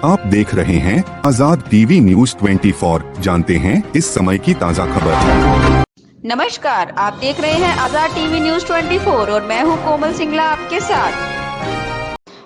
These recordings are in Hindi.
आप देख रहे हैं आजाद टीवी न्यूज 24। जानते हैं इस समय की ताज़ा खबर। नमस्कार, आप देख रहे हैं आजाद टीवी न्यूज 24 और मैं हूं कोमल सिंगला आपके साथ।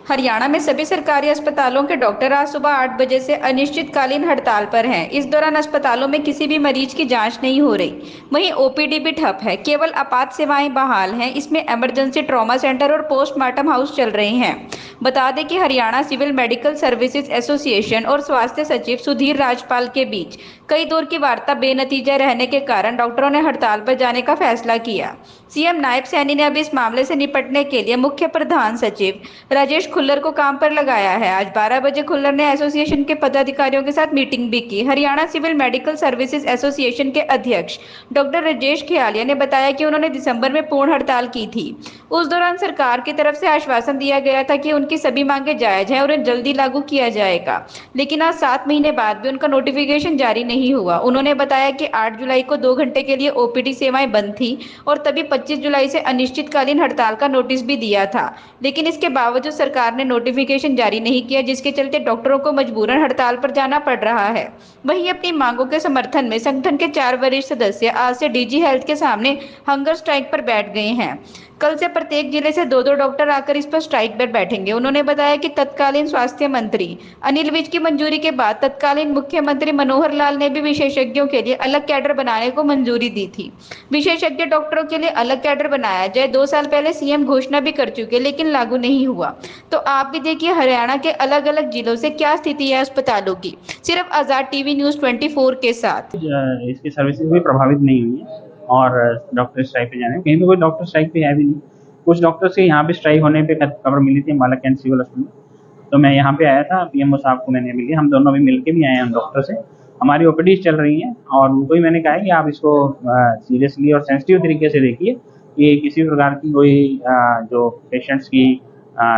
हरियाणा में सभी सरकारी अस्पतालों के डॉक्टर आज सुबह 8 बजे से अनिश्चितकालीन हड़ताल पर हैं। इस दौरान अस्पतालों में किसी भी मरीज की जांच नहीं हो रही। वहीं ओपीडी भी ठप है, केवल आपात सेवाएं बहाल हैं। इसमें इमरजेंसी, ट्रॉमा सेंटर और पोस्टमार्टम हाउस चल रहे हैं। बता दें कि Haryana civil medical services association और स्वास्थ्य सचिव सुधीर राजपाल के बीच कई दौर की वार्ता बेनतीजा रहने के कारण डॉक्टरों ने हड़ताल पर जाने का फैसला किया। सीएम नायब सैनी ने अब इस मामले से निपटने के लिए मुख्य प्रधान सचिव राजेश खुल्लर को काम पर लगाया है। आज 12 बजे खुल्लर ने एसोसिएशन के पदाधिकारियों के साथ मीटिंग भी की। Haryana civil medical services association के अध्यक्ष डॉक्टर राजेश खियालिया ने बताया कि उन्होंने दिसंबर में पूर्ण हड़ताल की थी। उस दौरान सरकार की तरफ से आश्वासन दिया गया था कि उनकी सभी मांगे जायज हैं और उन्हें जल्दी लागू किया जाएगा, लेकिन आज 7 महीने बाद भी उनका नोटिफिकेशन जारी नहीं हुआ। उन्होंने बताया कि 8 जुलाई को 2 घंटे के लिए ओपीडी सेवाएं बंद थी और तभी 25 जुलाई से अनिश्चितकालीन हड़ताल का नोटिस भी दिया था, लेकिन इसके बावजूद सरकार ने नोटिफिकेशन जारी नहीं किया, जिसके चलते डॉक्टरों को मजबूरन हड़ताल पर जाना पड़ रहा है। वहीं अपनी मांगों के समर्थन में संगठन के 4 वरिष्ठ सदस्य आज से डीजी हेल्थ के सामने हंगर स्ट्राइक पर बैठ गए हैं। कल से प्रत्येक जिले से 2-2 डॉक्टर आकर इस पर स्ट्राइक पर बैठेंगे। उन्होंने बताया कि तत्कालीन स्वास्थ्य मंत्री अनिल विज की मंजूरी के बाद तत्कालीन मुख्यमंत्री मनोहर लाल ने भी विशेषज्ञों के लिए अलग कैडर बनाने को मंजूरी दी थी। विशेषज्ञ डॉक्टरों के लिए अलग कैडर बनाया जाए, 2 साल पहले सीएम घोषणा भी कर चुके, लेकिन लागू नहीं हुआ। तो आप भी देखिए हरियाणा के अलग अलग जिलों से क्या स्थिति है अस्पतालों की, सिर्फ आजाद टीवी न्यूज 24 के साथ। इसकी सर्विसेज भी प्रभावित नहीं हुई है और डॉक्टर स्ट्राइक पे जाने, कहीं पे कोई डॉक्टर स्ट्राइक पे है भी नहीं। कुछ डॉक्टर्स के यहाँ पे स्ट्राइक होने पे खबर मिली थी अम्बाला कैंट सिविल हॉस्पिटल में, तो मैं यहाँ पे आया था, पीएमओ साहब को मैंने मिली, हम दोनों भी मिलके भी आए हैं डॉक्टर से। हमारी ओपीडीज चल रही हैं और उनको ही मैंने कहा है कि आप इसको सीरियसली और सेंसिटिव तरीके से देखिए कि किसी प्रकार की कोई जो पेशेंट्स की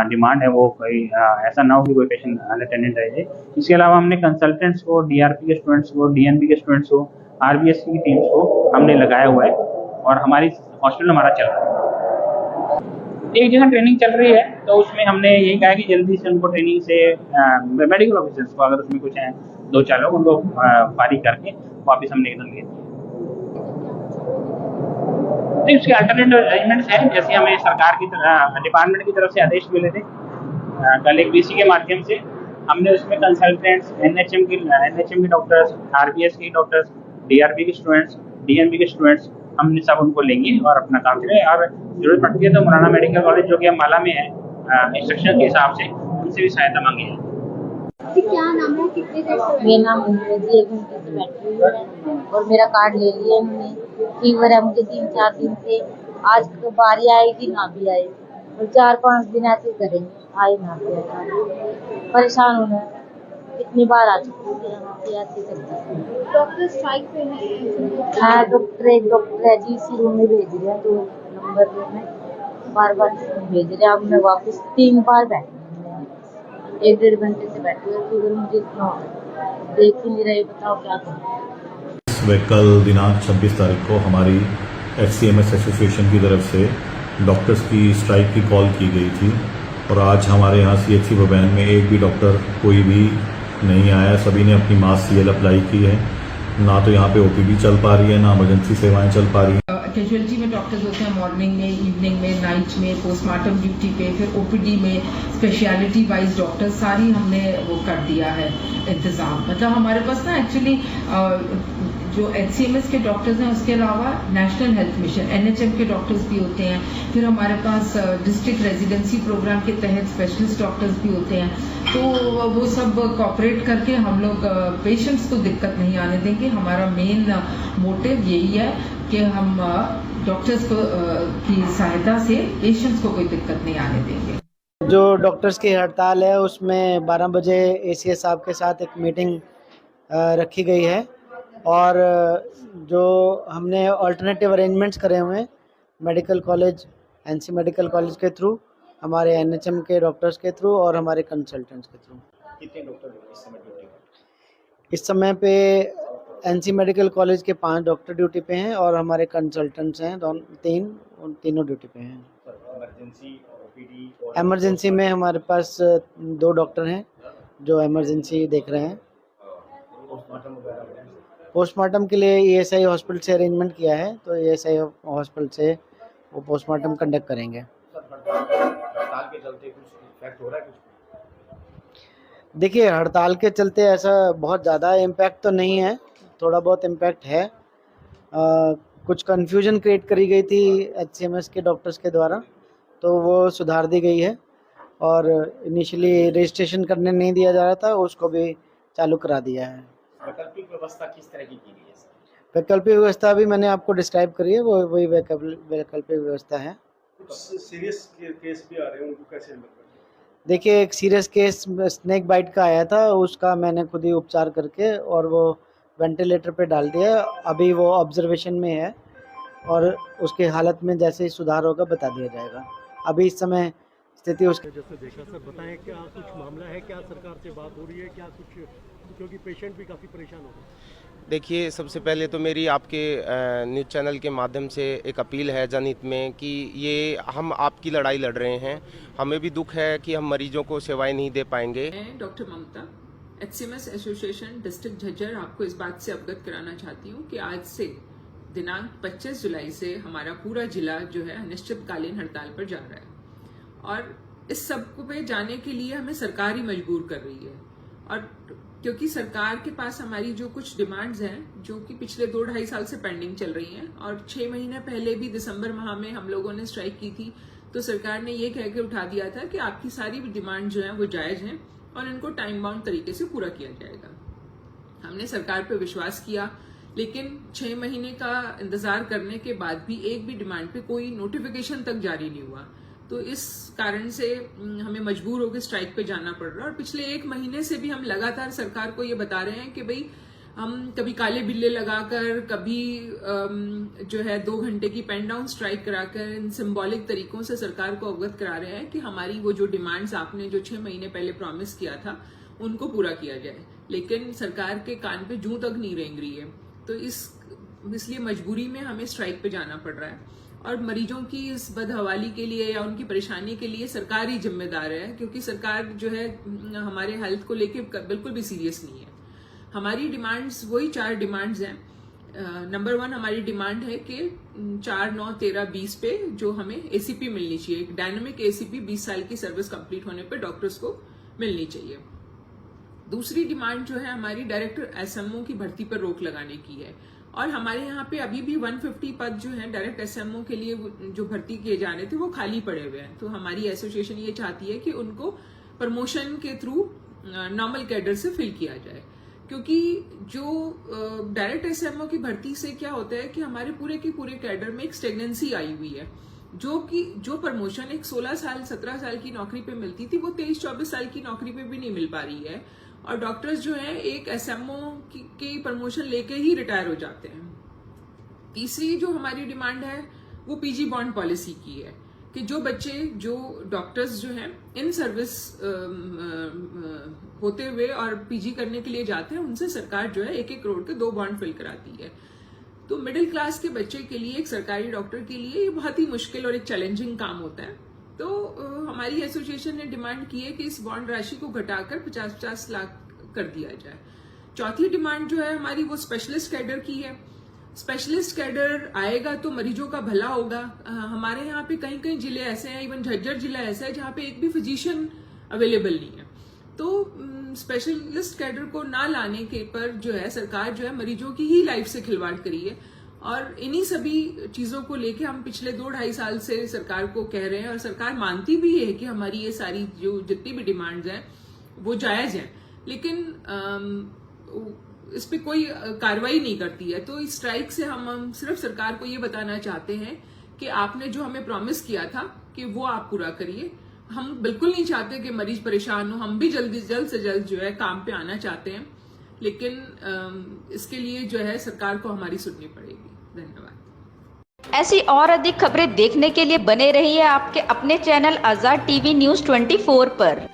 डिमांड है वो कोई ऐसा ना हो कि कोई पेशेंट अनअटेंडेड रह जाए। इसके अलावा हमने कंसल्टेंट्स को, डीआरपी के स्टूडेंट्स को, डीएनबी के स्टूडेंट्स को, आरबीएस की टीम्स को हमने लगाया हुआ है और हमारी हॉस्पिटल हमारा चल रहा है। एक जगह ट्रेनिंग चल रही है तो उसमें हमने यही कहा कि जल्दी से उनको ट्रेनिंग से मेडिकल ऑफिसर्स को, अगर उसमें कुछ हैं 2-4 लोग, उनको फारिग करके वापस हमने इधर लिए। तो उसके अल्टरनेटिव अरेंजमेंट्स हैं, जैसे हमें सरकार की डिपार्टमेंट की तरफ से आदेश मिले थे कल एक बीसी के माध्यम से, हमने उसमें कंसल्टेंट्स, एनएचएम के डॉक्टर्स, आरबीएस के डॉक्टर्स, डीआरपी के स्टूडेंट्स, डीएनबी के स्टूडेंट्स, हमने सब उनको लेंगे और अपना काम करेंगे। और जरूरत पड़ती है तो मुराना मेडिकल कॉलेज जो कि अम्बाला में है, इंस्ट्रक्शन के हिसाब से उनसे भी सहायता मांगी है। क्या नाम है, कितने देर से? मेरा नाम अंग्रेजी, 1 घंटे से बैठी हुई है और मेरा कार्ड ले लिया हमने। फीवर है मुझे 3-4 दिन से, आज तो बारी आएगी ना भी आए और 4-5 दिन ऐसे करेंगे, आए ना भी आए। परेशान होना है, कितनी बार आ चुकी है यहाँ पे ऐसे करते। डॉक्टर स्ट्राइक पे है? हाँ, एक डॉक्टर है जी, इसी रूम में भेज रहे हैं, 2 नंबर रूम में बार-बार भेज रहे हैं। अब मैं वापस 3 बार बैठी 1-1.5 घंटे से बैठी हुई, फीवर मुझे इतना हो रहा है, देख ही नहीं रहे, बताओ क्या करूँ। कल दिनांक 26 तारीख को हमारी एचसीएमएस एसोसिएशन की तरफ से डॉक्टर्स की स्ट्राइक की कॉल की गई थी और आज हमारे यहाँ सीएचसी भवन में एक भी डॉक्टर कोई भी नहीं आया। सभी ने अपनी मास सीएल अप्लाई की है। ना तो यहाँ पे ओपीडी चल पा रही है, ना इमरजेंसी सेवाएं चल पा रही है। कैजुअलिटी में डॉक्टर्स होते हैं मॉर्निंग में, इवनिंग में, नाइट में, पोस्टमार्टम ड्यूटी पे, फिर ओपीडी में स्पेशलिटी वाइज डॉक्टर्स सारी हमने वो कर दिया है इंतजाम। मतलब हमारे पास ना एक्चुअली जो एचसीएमएस के डॉक्टर्स हैं उसके अलावा नेशनल हेल्थ मिशन एनएचएम के डॉक्टर्स भी होते हैं, फिर हमारे पास डिस्ट्रिक्ट रेजिडेंसी प्रोग्राम के तहत स्पेशलिस्ट डॉक्टर्स भी होते हैं। तो वो सब कोऑपरेट करके हम लोग पेशेंट्स को दिक्कत नहीं आने देंगे। हमारा मेन मोटिव यही है कि हम डॉक्टर्स को की सहायता से पेशेंट्स को कोई दिक्कत नहीं आने देंगे। जो डॉक्टर्स की हड़ताल है उसमें 12 बजे एसीएस साहब के साथ एक मीटिंग रखी गई है और जो हमने अल्टरनेटिव अरेंजमेंट्स करे हुए हैं medical college, NC medical college के थ्रू, हमारे एनएचएम के डॉक्टर्स के थ्रू और हमारे कंसल्टेंट्स के थ्रू। कितने डॉक्टर इस समय ड्यूटी पर? इस समय पे एनसी मेडिकल कॉलेज के 5 डॉक्टर ड्यूटी पे हैं और हमारे कंसल्टेंट्स हैं 3 ड्यूटी पे हैं। Emergency OPD? इमरजेंसी में हमारे पास 2 डॉक्टर हैं जो इमरजेंसी देख रहे हैं। पोस्टमार्टम के लिए ईएसआई हॉस्पिटल से अरेंजमेंट किया है, तो ईएसआई हॉस्पिटल से वो पोस्टमार्टम कंडक्ट करेंगे। हड़ताल के चलते कुछ इफेक्ट हो रहा है? देखिए, हड़ताल के चलते ऐसा बहुत ज़्यादा इम्पैक्ट तो नहीं है, थोड़ा बहुत इम्पैक्ट है। कुछ कन्फ्यूजन क्रिएट करी गई थी एचसीएमएस के डॉक्टर्स के द्वारा, तो वो सुधार दी गई है। और इनिशियली रजिस्ट्रेशन करने नहीं दिया जा रहा था, उसको भी चालू करा दिया है। वैकल्पिक व्यवस्था किस तरह की गई है? वैकल्पिक व्यवस्था भी मैंने आपको डिस्क्राइब करी है, वही वैकल्पिक व्यवस्था है। कुछ सीरियस केस भी आ रहे हैं, उनको कैसे हैंडल करते हैं? देखिए, एक सीरियस केस स्नेक बाइट का आया था, उसका मैंने खुद ही उपचार करके और वो वेंटिलेटर पे डाल दिया। अभी वो ऑब्जर्वेशन में है और उसकी हालत में जैसे ही सुधार होगा बता दिया जाएगा। अभी इस समय स्थिति उसके जैसे देखा सर, बताएं क्या कुछ मामला है, क्या सरकार से बात हो रही है, क्या कुछ, क्योंकि पेशेंट भी काफ़ी परेशान हो गए। देखिए, सबसे पहले तो मेरी आपके न्यूज़ चैनल के माध्यम से एक अपील है जनहित में कि ये हम आपकी लड़ाई लड़ रहे हैं। हमें भी दुख है कि हम मरीजों को सेवाएं नहीं दे पाएंगे। मैं डॉक्टर ममता, एचसीएमएस एसोसिएशन डिस्ट्रिक्ट झज्जर, आपको इस बात से अवगत कराना चाहती हूँ कि आज से दिनांक 25 जुलाई से हमारा पूरा जिला जो है अनिश्चितकालीन हड़ताल पर जा रहा है। और इस सब पे जाने के लिए हमें सरकार ही मजबूर कर रही है। और क्योंकि सरकार के पास हमारी जो कुछ डिमांड्स हैं जो कि पिछले 2-2.5 साल से पेंडिंग चल रही हैं, और 6 महीने पहले भी दिसंबर माह में हम लोगों ने स्ट्राइक की थी, तो सरकार ने ये कह के उठा दिया था कि आपकी सारी डिमांड जो है वो जायज हैं और इनको टाइम बाउंड तरीके से पूरा किया जाएगा। हमने सरकार पे विश्वास किया, लेकिन 6 महीने का इंतजार करने के बाद भी एक भी डिमांड पे कोई नोटिफिकेशन तक जारी नहीं हुआ। तो इस कारण से हमें मजबूर होकर स्ट्राइक पे जाना पड़ रहा है। और पिछले 1 महीने से भी हम लगातार सरकार को ये बता रहे हैं कि भाई हम कभी काले बिल्ले लगाकर, कभी जो है 2 घंटे की पेन डाउन स्ट्राइक कराकर, इन सिंबॉलिक तरीकों से सरकार को अवगत करा रहे हैं कि हमारी वो जो डिमांड्स आपने जो 6 महीने पहले प्रॉमिस किया था उनको पूरा किया जाए। लेकिन सरकार के कान पे जूं तक नहीं रेंग रही है। तो इसलिए मजबूरी में हमें स्ट्राइक पे जाना पड़ रहा है। और मरीजों की इस बदहवाली के लिए या उनकी परेशानी के लिए सरकार ही जिम्मेदार है, क्योंकि सरकार जो है हमारे हेल्थ को लेके बिल्कुल भी सीरियस नहीं है। हमारी डिमांड्स वही 4 डिमांड्स हैं। नंबर 1 हमारी डिमांड है कि 4/9/13/20 पे जो हमें एसीपी मिलनी चाहिए, एक डायनामिक एसीपी 20 साल की सर्विस कंप्लीट होने पे डॉक्टर्स को मिलनी चाहिए। दूसरी डिमांड जो है हमारी डायरेक्टर एसएमओ की भर्ती पर रोक लगाने की है। और हमारे यहाँ पे अभी भी 150 पद जो है डायरेक्ट एसएमओ के लिए जो भर्ती किए जाने थे वो खाली पड़े हुए हैं। तो हमारी एसोसिएशन ये चाहती है कि उनको प्रमोशन के थ्रू नॉर्मल कैडर से फिल किया जाए, क्योंकि जो डायरेक्ट एसएमओ की भर्ती से क्या होता है कि हमारे पूरे के पूरे कैडर में एक स्टेगनेंसी आई हुई है, जो प्रमोशन एक 16 साल 17 साल की नौकरी पे मिलती थी वो 23-24 साल की नौकरी पे भी नहीं मिल पा रही है। और डॉक्टर्स जो हैं एक एसएमओ की प्रमोशन लेके ही रिटायर हो जाते हैं। तीसरी जो हमारी डिमांड है वो पीजी बॉन्ड पॉलिसी की है कि जो बच्चे जो डॉक्टर्स जो हैं इन सर्विस होते हुए और पीजी करने के लिए जाते हैं, उनसे सरकार जो है 1-1 करोड़ के 2 बॉन्ड फिल कराती है। तो मिडिल क्लास के बच्चे के लिए, एक सरकारी डॉक्टर के लिए ये बहुत ही मुश्किल और एक चैलेंजिंग काम होता है। तो हमारी एसोसिएशन ने डिमांड की है कि इस बॉन्ड राशि को घटाकर 50-50 लाख कर दिया जाए। चौथी डिमांड जो है हमारी वो स्पेशलिस्ट कैडर की है। स्पेशलिस्ट कैडर आएगा तो मरीजों का भला होगा। हमारे यहाँ पे कई जिले ऐसे हैं, इवन झज्जर जिला ऐसा है जहाँ पे एक भी फिजिशियन अवेलेबल नहीं है। तो स्पेशलिस्ट कैडर को ना लाने के पर जो है सरकार जो है मरीजों की ही लाइफ से खिलवाड़ करी है। और इन्हीं सभी चीजों को लेके हम पिछले 2-2.5 साल से सरकार को कह रहे हैं, और सरकार मानती भी है कि हमारी ये सारी जो जितनी भी डिमांड्स हैं वो जायज हैं, लेकिन इस पे कोई कार्रवाई नहीं करती है। तो इस स्ट्राइक से हम सिर्फ सरकार को ये बताना चाहते हैं कि आपने जो हमें प्रॉमिस किया था कि वो आप पूरा करिए। हम बिल्कुल नहीं चाहते कि मरीज परेशान हो, हम भी जल्द से जल्द जो है काम पे आना चाहते हैं, लेकिन इसके लिए जो है सरकार को हमारी सुननी पड़ेगी। धन्यवाद। ऐसी और अधिक खबरें देखने के लिए बने रहिए आपके अपने चैनल आजाद टीवी न्यूज़ 24 पर।